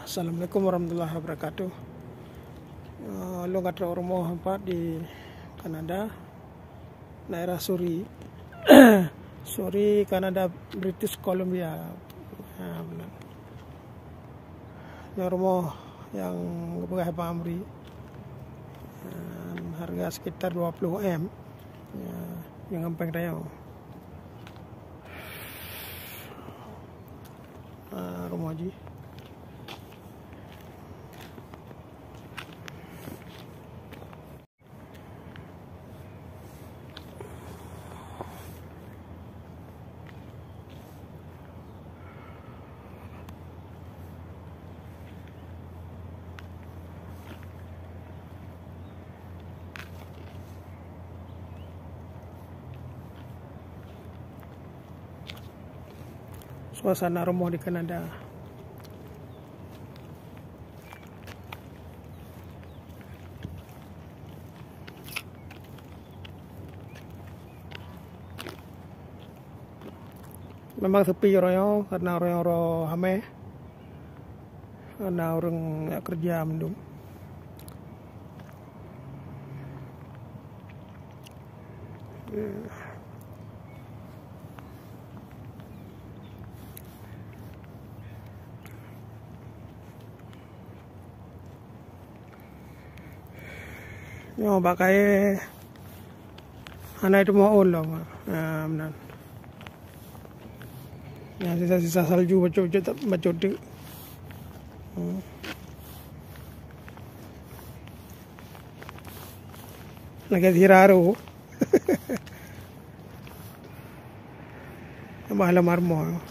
Assalamualaikum warahmatullahi wabarakatuh. Lo kat rumah empat di Kanada, daerah Surrey, Surrey, Kanada, British Columbia. Benar. Ini rumah yang berharga Amri, harga sekitar 20 M, yang gampang raya. Rumah ji. Suasana rumah di Kanada. Memang sepi orang karena orang-orang hamil, karena orang nggak kerja mendung. Yo pakai anak itu mau ulang, benar. Ya sisa-sisa salju bacot tu. Lagi diraru. Bahala marmo.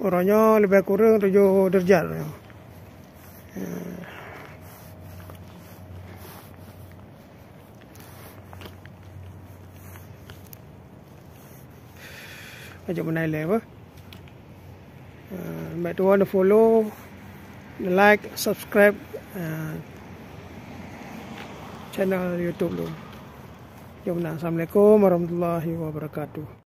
Orangnya lebih kurang 7 derajat. Macam mana level? But you want to follow, like, subscribe channel YouTube lo. Assalamualaikum warahmatullahi wabarakatuh.